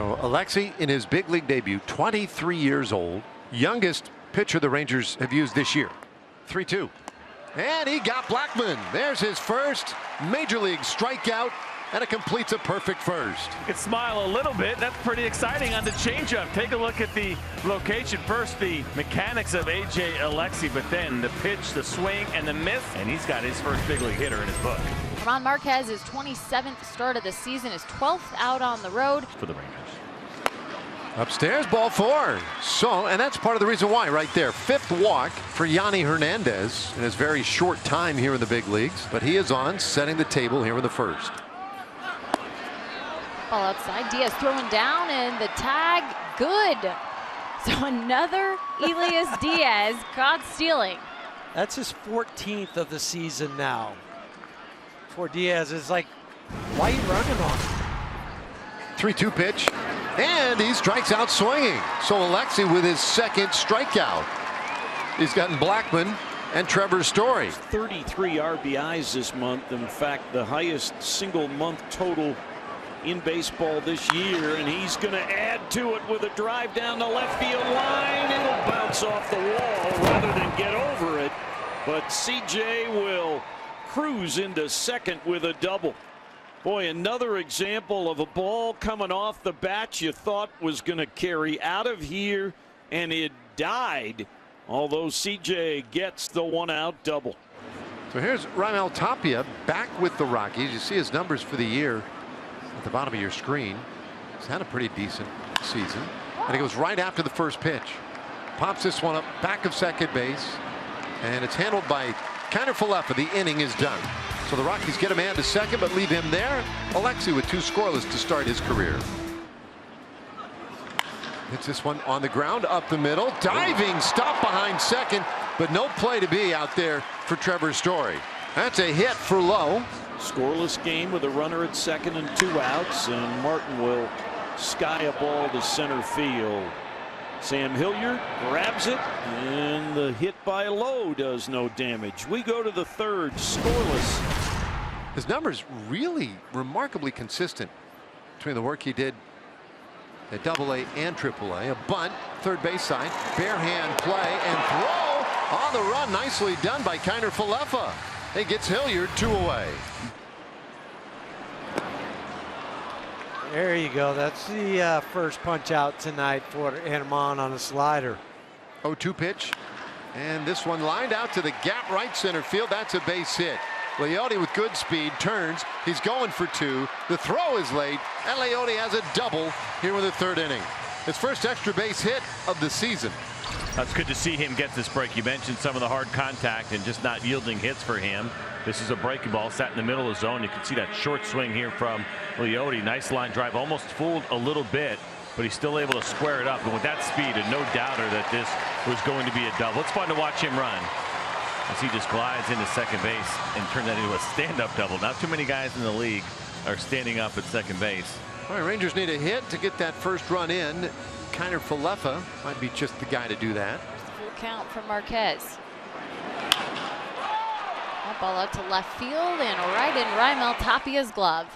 So Alexi in his big league debut, 23 years old, youngest pitcher the Rangers have used this year. 3-2. And he got Blackman. There's his first major league strikeout, and it completes a perfect first. You can smile a little bit. That's pretty exciting on the changeup. Take a look at the location first, the mechanics of A.J. Alexi, but then the pitch, the swing, and the miss, and he's got his first big league hitter in his book. Ron Marquez's 27th start of the season, his 12th out on the road for the Rangers. Upstairs, ball 4. So, and that's part of the reason why right there. 5th walk for Yanni Hernandez in his very short time here in the big leagues. But he is on, setting the table here in the first. Ball outside, Diaz throwing down, and the tag, good. So another Elias Diaz caught stealing. That's his 14th of the season now. For Diaz, is like, why are you running on him? 3-2 pitch, and he strikes out swinging. So Alexi with his second strikeout. He's gotten Blackman and Trevor Story. 33 RBIs this month. In fact, the highest single month total in baseball this year, and he's going to add to it with a drive down the left field line. It'll bounce off the wall rather than get over it, but CJ will cruise into second with a double. Boy, another example of a ball coming off the bat you thought was going to carry out of here, and it died, although CJ gets the 1-out double. So here's Raimel Tapia back with the Rockies. You see his numbers for the year at the bottom of your screen. He's had a pretty decent season, and he goes right after the first pitch. Pops this one up back of second base, and it's handled by Kiner-Falefa. The inning is done. So the Rockies get a man to second, but leave him there. Alexi with 2 scoreless to start his career. Hits this one on the ground, up the middle. Diving stop behind second, but no play to be out there for Trevor Story. That's a hit for Lowe. Scoreless game with a runner at second and 2 outs, and Martin will sky a ball to center field. Sam Hilliard grabs it, and the hit by Lowe does no damage. We go to the third, scoreless. His numbers really remarkably consistent between the work he did at AA and AAA. A bunt, third base side, bare hand play, and throw on the run. Nicely done by Kiner-Falefa. He gets Hilliard 2 away. There you go. That's the first punch out tonight for Anamon on a slider. 0-2 pitch, and this one lined out to the gap right center field. That's a base hit. Leote with good speed turns. He's going for 2. The throw is late, and Leote has a double here in the 3rd inning. His first extra base hit of the season. That's good to see him get this break. You mentioned some of the hard contact and just not yielding hits for him. This is a breaking ball sat in the middle of the zone. You can see that short swing here from Leote. Nice line drive, almost fooled a little bit, but he's still able to square it up. And with that speed, and no doubter that this was going to be a double. It's fun to watch him run as he just glides into second base and turn that into a stand-up double. Not too many guys in the league are standing up at second base. All right, Rangers need a hit to get that first run in. Kiner-Falefa might be just the guy to do that. Full count from Marquez. That ball out to left field and right in Raimel Tapia's glove.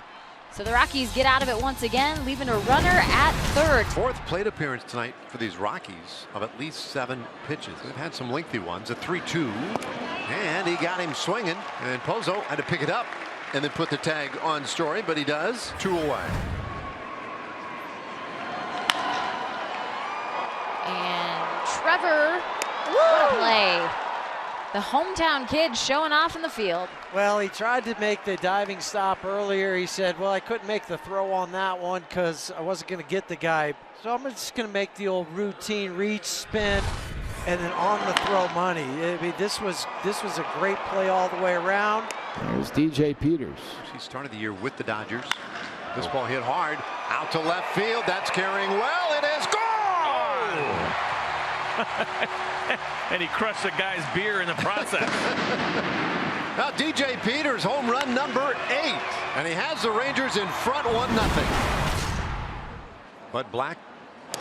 So the Rockies get out of it once again, leaving a runner at third. 4th plate appearance tonight for these Rockies of at least 7 pitches. They've had some lengthy ones. A 3-2, and he got him swinging, and Pozo had to pick it up and then put the tag on Story, but he does. 2 away. And Trevor, what a play. The hometown kid showing off in the field. Well, he tried to make the diving stop earlier. He said, well, I couldn't make the throw on that one because I wasn't going to get the guy. So I'm just going to make the old routine reach, spin, and then on the throw money. I mean, this was a great play all the way around. There's DJ Peters. He started the year with the Dodgers. This ball hit hard out to left field. That's carrying well. It is gone. And he crushed the guy's beer in the process. Now DJ Peters, home run number 8, and he has the Rangers in front 1-0. But Black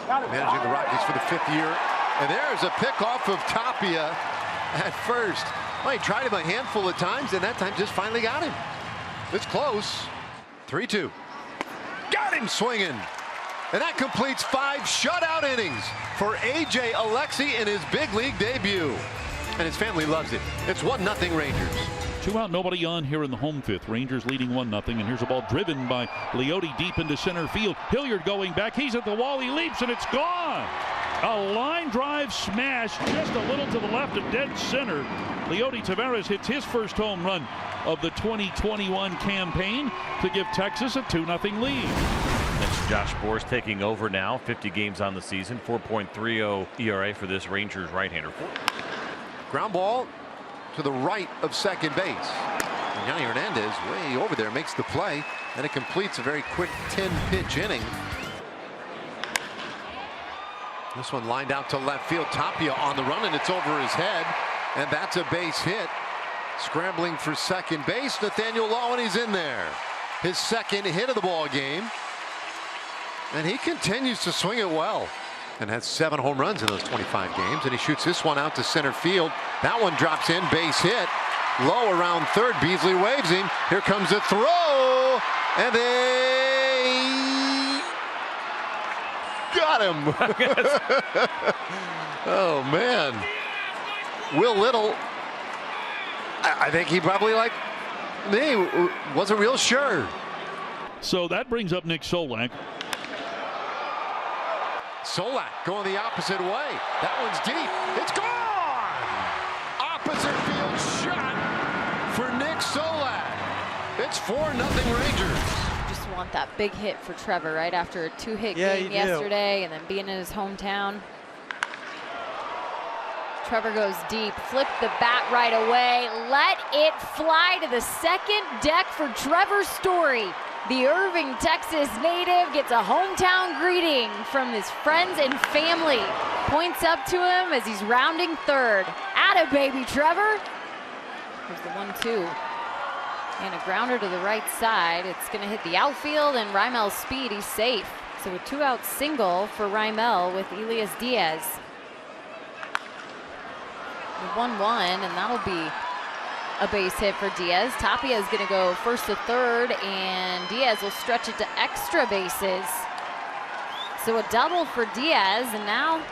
managing the Rockies for the 5th year, and there's a pickoff of Tapia at first. Well, he tried him a handful of times, and that time just finally got him. It's close. 3-2. Got him swinging. And that completes 5 shutout innings for A.J. Alexy in his big league debut. And his family loves it. It's 1-0 Rangers. 2 out, nobody on here in the home fifth. Rangers leading 1-0. And here's a ball driven by Leote deep into center field. Hilliard going back. He's at the wall. He leaps and it's gone. A line drive smash just a little to the left of dead center. Leote Taveras hits his first home run of the 2021 campaign to give Texas a 2-0 lead. That's Josh Boers taking over now. 50 games on the season. 4.30 ERA for this Rangers right-hander. Ground ball to the right of second base. And Yanni Hernandez way over there makes the play, and it completes a very quick 10-pitch inning. This one lined out to left field. Tapia on the run, and it's over his head, and that's a base hit. Scrambling for second base, Nathaniel Law, and he's in there. His second hit of the ball game, and he continues to swing it well. And has 7 home runs in those 25 games, and he shoots this one out to center field. That one drops in, base hit. Low around third. Beasley waves him. Here comes the throw, and they got him. Oh man, Will Little. I think he probably, like me, wasn't real sure. So that brings up Nick Solak. Solak going the opposite way. That one's deep. It's gone. Opposite field shot for Nick Solak. It's 4-0 Rangers. Just want that big hit for Trevor right after a 2-hit game you yesterday and then being in his hometown. Trevor goes deep, flip the bat right away, let it fly to the second deck for Trevor Story. The Irving, Texas native gets a hometown greeting from his friends and family. Points up to him as he's rounding third. Atta baby, Trevor. Here's the 1-2. And a grounder to the right side. It's going to hit the outfield, and Reimel's speed, he's safe. So a 2-out single for Reimel with Elias Diaz. 1-1, and that'll be a base hit for Diaz. Tapia is going to go first to third, and Diaz will stretch it to extra bases. So a double for Diaz, and now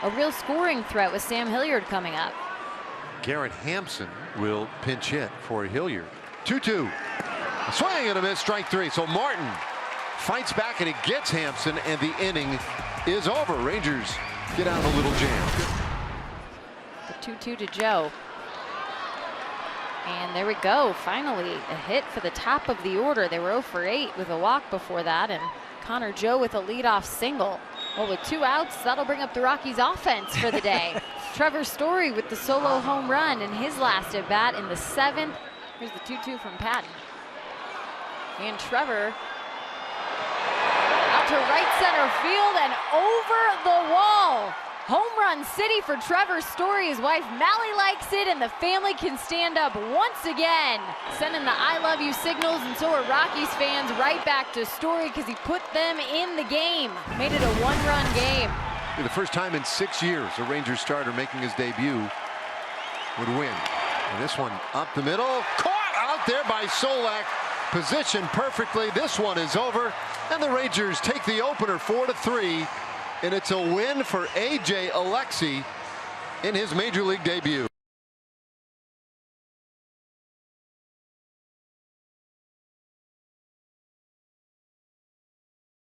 a real scoring threat with Sam Hilliard coming up. Garrett Hampson will pinch hit for Hilliard. 2-2. A swing and a miss, strike 3. So Martin fights back, and he gets Hampson, and the inning is over. Rangers get out of a little jam. The 2-2 to Joe. And there we go, finally a hit for the top of the order. They were 0 for 8 with a walk before that, and Connor Joe with a leadoff single. Well, with 2 outs, that'll bring up the Rockies offense for the day. Trevor Story with the solo home run in his last at bat in the 7th. Here's the 2-2 from Patton. And Trevor out to right center field and over the wall. Home run city for Trevor Story. His wife Mally likes it, and the family can stand up once again, sending the I love you signals, and so are Rockies fans right back to Story because he put them in the game. Made it a 1-run game. The first time in 6 years a Rangers starter making his debut would win. And this one up the middle, caught out there by Solak, positioned perfectly. This one is over, and the Rangers take the opener 4-3. And it's a win for A.J. Alexy in his major league debut.